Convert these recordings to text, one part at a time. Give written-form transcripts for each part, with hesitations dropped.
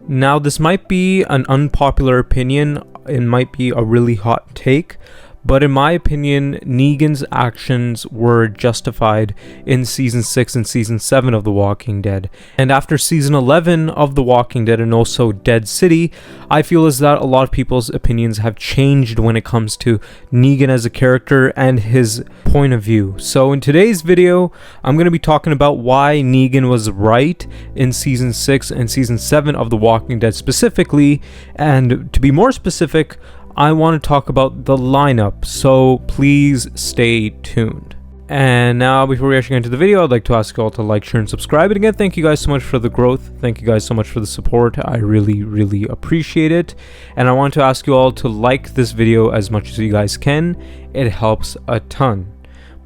Now, this might be an unpopular opinion, it might be a really hot take, but in my opinion, Negan's actions were justified in Season 6 and Season 7 of The Walking Dead. And after Season 11 of The Walking Dead and also Dead City, I feel as that a lot of people's opinions have changed when it comes to Negan as a character and his point of view. So in today's video, I'm going to be talking about why Negan was right in Season 6 and Season 7 of The Walking Dead specifically, and to be more specific, I want to talk about the lineup, so please stay tuned. And now, before we actually get into the video, I'd like to ask you all to like, share, and subscribe. And again, thank you guys so much for the growth. Thank you guys so much for the support. I really appreciate it. And I want to ask you all to like this video as much as you guys can. It helps a ton.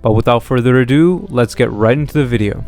But without further ado, let's get right into the video.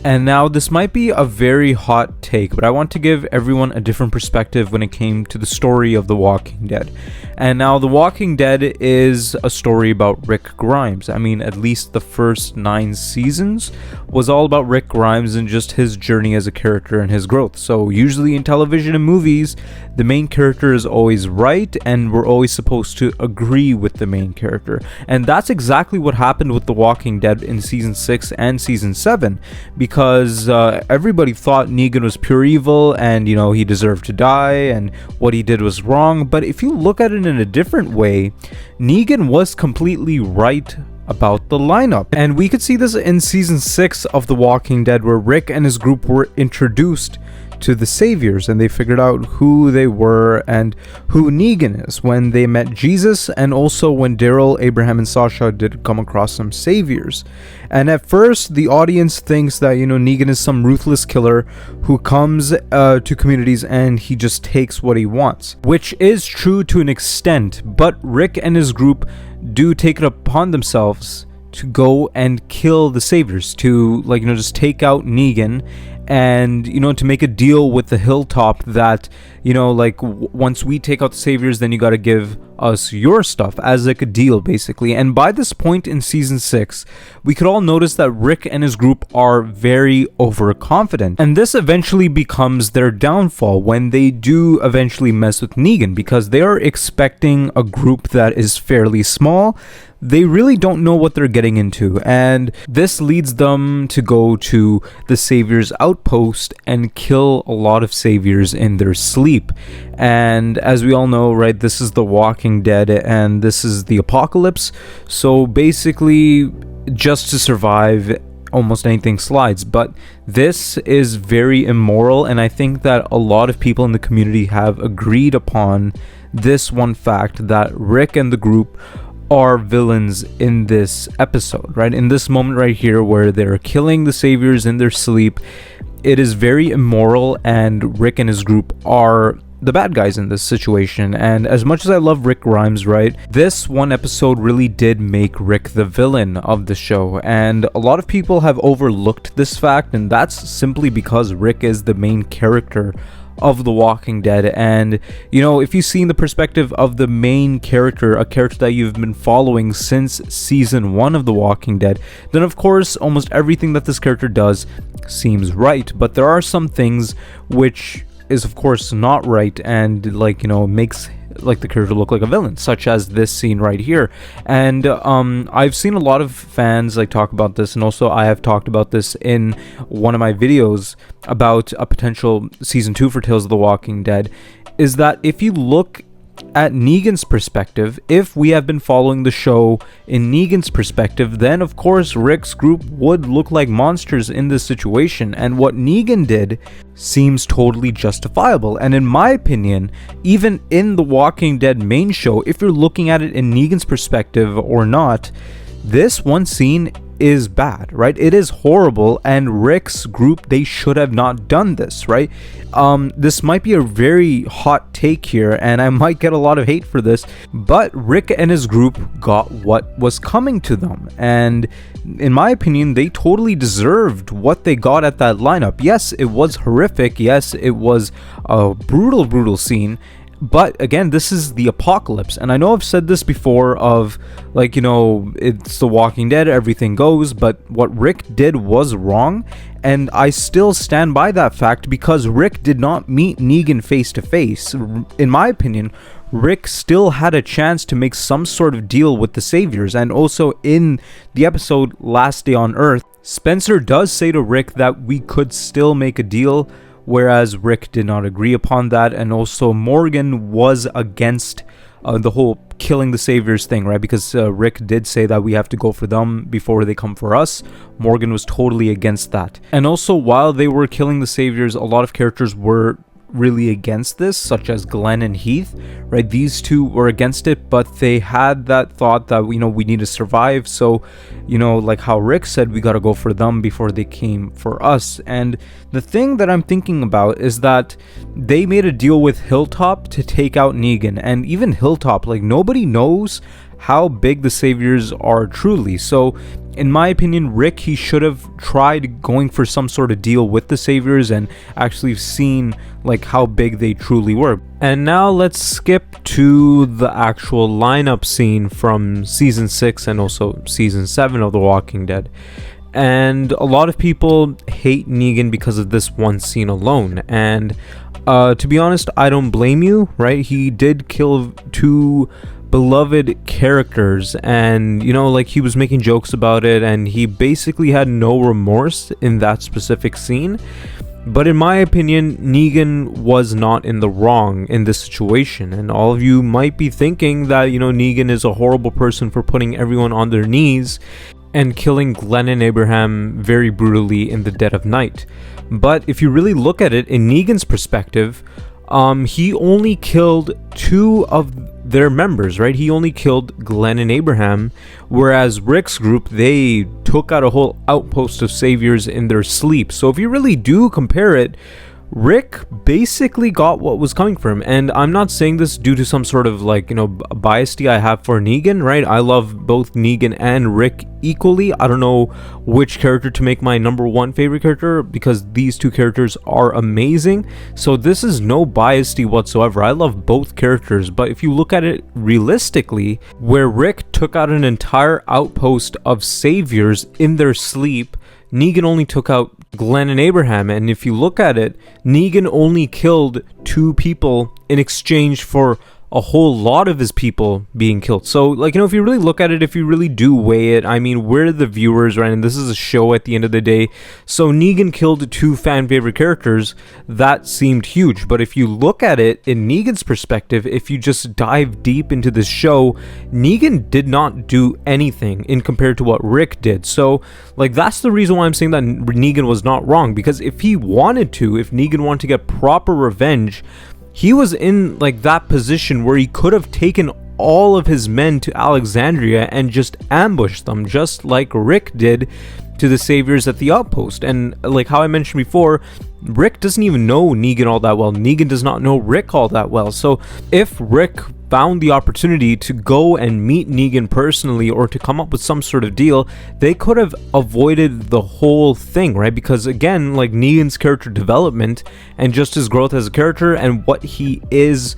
And now, this might be a very hot take, but I want to give everyone a different perspective when it came to the story of The Walking Dead. And now, The Walking Dead is a story about Rick Grimes. I mean, at least the first 9 seasons was all about Rick Grimes and just his journey as a character and his growth. So usually in television and movies, the main character is always right, and we're always supposed to agree with the main character. And that's exactly what happened with The Walking Dead in Season 6 and Season 7. Because everybody thought Negan was pure evil and, you know, he deserved to die and what he did was wrong. But if you look at it in a different way, Negan was completely right about the lineup. And we could see this in Season 6 of The Walking Dead, where Rick and his group were introduced to the saviors, and they figured out who they were and who Negan is when they met Jesus, and also when Daryl, Abraham, and Sasha did come across some saviors. And at first, the audience thinks that, you know, Negan is some ruthless killer who comes to communities and he just takes what he wants, which is true to an extent, but Rick and his group do take it upon themselves to go and kill the saviors, to, like, you know, just take out Negan, and, you know, to make a deal with the Hilltop that, you know, like, once we take out the saviors, then you gotta give us your stuff, as like a deal, basically. And by this point in Season 6, we could all notice that Rick and his group are very overconfident, and this eventually becomes their downfall when they do eventually mess with Negan, because they are expecting a group that is fairly small. They really don't know what they're getting into, and this leads them to go to the Savior's outpost and kill a lot of Saviors in their sleep. And as we all know, right, this is The Walking Dead, and this is the apocalypse, so basically, just to survive, almost anything slides. But this is very immoral, and I think that a lot of people in the community have agreed upon this one fact, that Rick and the group are villains in this episode, right? In this moment right here where they're killing the saviors in their sleep, it is very immoral, and Rick and his group are the bad guys in this situation. And as much as I love Rick Grimes, right, this one episode really did make Rick the villain of the show, and a lot of people have overlooked this fact, and that's simply because Rick is the main character of The Walking Dead. And, you know, if you see in the perspective of the main character, a character that you've been following since Season 1 of The Walking Dead, then of course almost everything that this character does seems right. But there are some things which is of course not right, and, like, you know, makes like the character look like a villain, such as this scene right here. And I've seen a lot of fans like talk about this, and also I have talked about this in one of my videos about a potential Season 2 for Tales of the Walking Dead, is that if you look at Negan's perspective, if we have been following the show in Negan's perspective, then of course Rick's group would look like monsters in this situation, and what Negan did seems totally justifiable. And in my opinion, even in the Walking Dead main show, if you're looking at it in Negan's perspective or not, this one scene is bad, right? It is horrible, and Rick's group, they should have not done this, right? This might be a very hot take here, and I might get a lot of hate for this, but Rick and his group got what was coming to them, and in my opinion, they totally deserved what they got at that lineup. Yes, it was horrific. Yes, it was a brutal scene, But again, this is the apocalypse, and I know I've said this before of, like, it's The Walking Dead, everything goes, but what Rick did was wrong, and I still stand by that fact because Rick did not meet Negan face to face. In my opinion, Rick still had a chance to make some sort of deal with the Saviors. And also in the episode Last Day on Earth, Spencer does say to Rick that we could still make a deal, whereas Rick did not agree upon that. And also Morgan was against the whole killing the Saviors thing, right? Because Rick did say that we have to go for them before they come for us. Morgan was totally against that. And also, while they were killing the Saviors, a lot of characters were really against this, such as Glenn and Heath, right? These two were against it, but they had that thought that, we need to survive. So, like how Rick said, we got to go for them before they came for us. And the thing that I'm thinking about is that they made a deal with Hilltop to take out Negan, and even Hilltop, like, nobody knows how big the Saviors are truly. So in my opinion, Rick, he should have tried going for some sort of deal with the Saviors and actually seen like how big they truly were. And now let's skip to the actual lineup scene from season 6 and also season 7 of The Walking Dead. And a lot of people hate Negan because of this one scene alone, and to be honest, I don't blame you, right? He did kill two beloved characters, and like he was making jokes about it, and he basically had no remorse in that specific scene. But in my opinion, Negan was not in the wrong in this situation. And all of you might be thinking that Negan is a horrible person for putting everyone on their knees and killing Glenn and Abraham very brutally in the dead of night. But if you really look at it in Negan's perspective, he only killed two of their members, right? He only killed Glenn and Abraham, whereas Rick's group, they took out a whole outpost of Saviors in their sleep. So if you really do compare it, Rick basically got what was coming for him. And I'm not saying this due to some sort of bias I have for Negan, right? I love both Negan and Rick equally. I don't know which character to make my number one favorite character because these two characters are amazing. So this is no bias whatsoever. I love both characters. But if you look at it realistically, where Rick took out an entire outpost of Saviors in their sleep, Negan only took out Glenn and Abraham. And if you look at it, Negan only killed two people in exchange for a whole lot of his people being killed. So if you really look at it, if you really do weigh it, I mean, we're the viewers, right? And this is a show at the end of the day. So Negan killed two fan favorite characters. That seemed huge. But if you look at it in Negan's perspective, if you just dive deep into this show, Negan did not do anything in compared to what Rick did. So that's the reason why I'm saying that Negan was not wrong, because if he wanted to, if Negan wanted to get proper revenge, he was in that position where he could have taken all of his men to Alexandria and just ambushed them, just like Rick did to the Saviors at the outpost. And like how I mentioned before, Rick doesn't even know Negan all that well. Negan does not know Rick all that well. So if Rick found the opportunity to go and meet Negan personally or to come up with some sort of deal, they could have avoided the whole thing, right? Because again, Negan's character development and just his growth as a character and what he is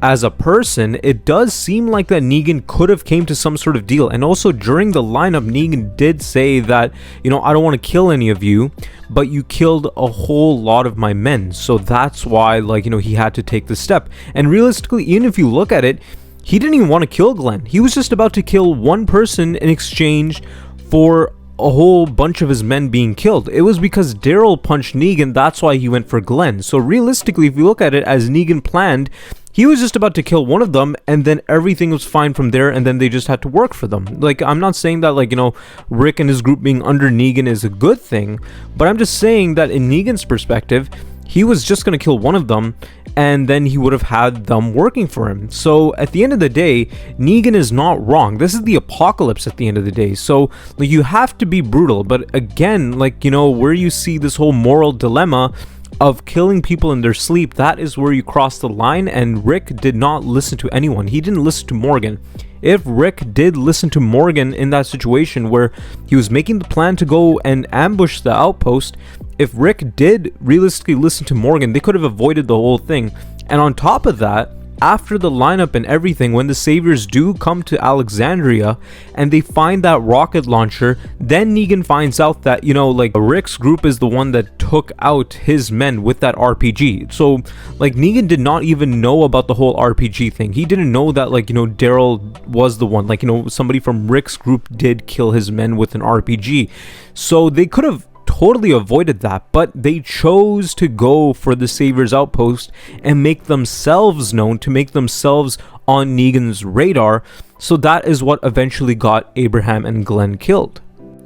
as a person, it does seem like that Negan could have came to some sort of deal. And also during the lineup, Negan did say that, I don't want to kill any of you, but you killed a whole lot of my men. So that's why, he had to take this step. And realistically, even if you look at it, he didn't even want to kill Glenn. He was just about to kill one person in exchange for a whole bunch of his men being killed. It was because Daryl punched Negan, that's why he went for Glenn. So realistically, if you look at it as Negan planned, he was just about to kill one of them, and then everything was fine from there, and then they just had to work for them. I'm not saying that, Rick and his group being under Negan is a good thing, but I'm just saying that in Negan's perspective, he was just going to kill one of them, and then he would have had them working for him. So at the end of the day, Negan is not wrong. This is the apocalypse at the end of the day. So you have to be brutal, but again, where you see this whole moral dilemma of killing people in their sleep, that is where you cross the line. And Rick did not listen to anyone. He didn't listen to Morgan. If Rick did listen to Morgan in that situation where he was making the plan to go and ambush the outpost, if Rick did realistically listen to Morgan, they could have avoided the whole thing. And on top of that, after the lineup and everything, when the Saviors do come to Alexandria and they find that rocket launcher, then Negan finds out that, you know, like Rick's group is the one that took out his men with that RPG. So like Negan did not even know about the whole RPG thing. He didn't know that, like, you know, Daryl was the one, like, you know, somebody from Rick's group did kill his men with an RPG. So they could have totally avoided that, but they chose to go for the Savior's outpost and make themselves known, to make themselves on Negan's radar. So that is what eventually got Abraham and Glenn killed.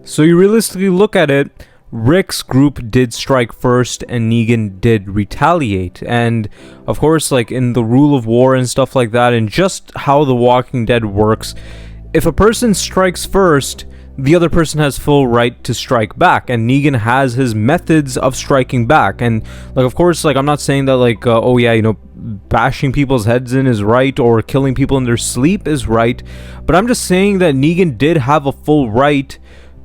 So you realistically look at it, Rick's group did strike first and Negan did retaliate. And of course, like in the rule of war and stuff like that, and just how The Walking Dead works, if a person strikes first, the other person has full right to strike back, and Negan has his methods of striking back. And like, of course, like I'm not saying that like oh yeah, you know, bashing people's heads in is right or killing people in their sleep is right, but I'm just saying that Negan did have a full right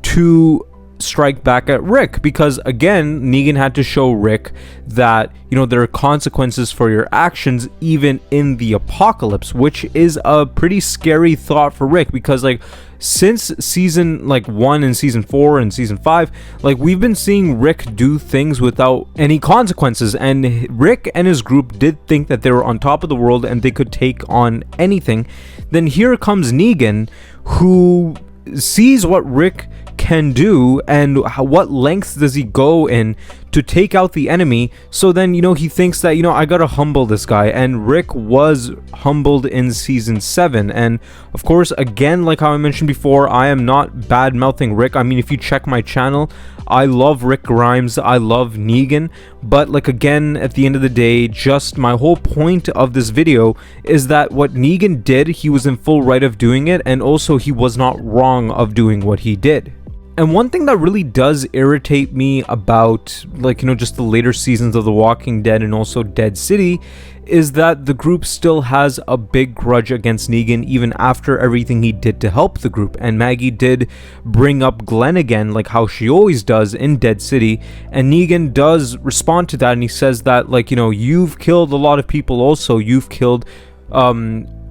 to strike back at Rick, because again, Negan had to show Rick that, you know, there are consequences for your actions even in the apocalypse, which is a pretty scary thought for Rick, because like since season like 1 and season 4 and season 5, like we've been seeing Rick do things without any consequences, and Rick and his group did think that they were on top of the world and they could take on anything. Then here comes Negan, who sees what Rick can do and what lengths does he go in to take out the enemy. So then, you know, he thinks that, you know, I gotta humble this guy, and Rick was humbled in season 7. And of course, again, like how I mentioned before, I am not bad mouthing Rick. I mean, if you check my channel, I love Rick Grimes, I love Negan, but like again, at the end of the day, just my whole point of this video is that what Negan did, he was in full right of doing it, and also he was not wrong of doing what he did. And one thing that really does irritate me about, like, you know, just the later seasons of The Walking Dead and also Dead City is that the group still has a big grudge against Negan even after everything he did to help the group. And Maggie did bring up Glenn again, like how she always does in Dead City, and Negan does respond to that, and he says that, like, you know, you've killed a lot of people also, you've killed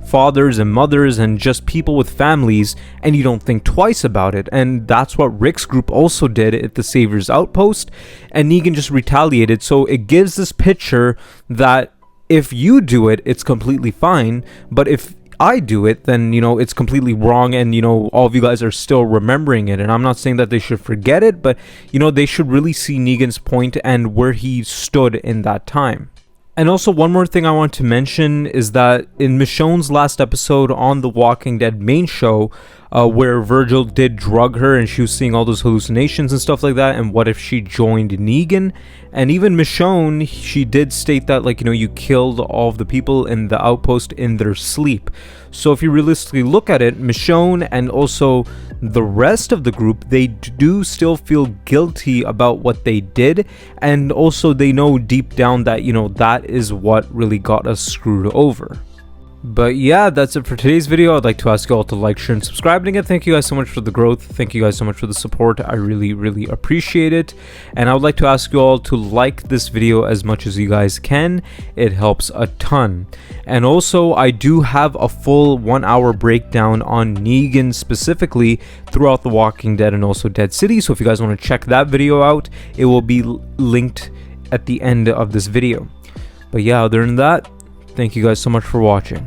fathers and mothers and just people with families, and you don't think twice about it. And that's what Rick's group also did at the Savior's Outpost, and Negan just retaliated. So it gives this picture that if you do it, it's completely fine, but if I do it, then, you know, it's completely wrong, and, you know, all of you guys are still remembering it. And I'm not saying that they should forget it, but, you know, they should really see Negan's point and where he stood in that time. And also, one more thing I want to mention is that in Michonne's last episode on The Walking Dead main show, where Virgil did drug her and she was seeing all those hallucinations and stuff like that, and what if she joined Negan? And even Michonne, she did state that, like, you know, you killed all of the people in the outpost in their sleep. So if you realistically look at it, Michonne and also the rest of the group, they do still feel guilty about what they did, and also they know deep down that, you know, that is what really got us screwed over. But yeah, that's it for today's video. I'd like to ask you all to like, share, and subscribe. And again, thank you guys so much for the growth. Thank you guys so much for the support. I really appreciate it. And I would like to ask you all to like this video as much as you guys can. It helps a ton. And also, I do have a full 1 hour breakdown on Negan specifically throughout The Walking Dead and also Dead City. So if you guys want to check that video out, it will be linked at the end of this video. But yeah, other than that, thank you guys so much for watching.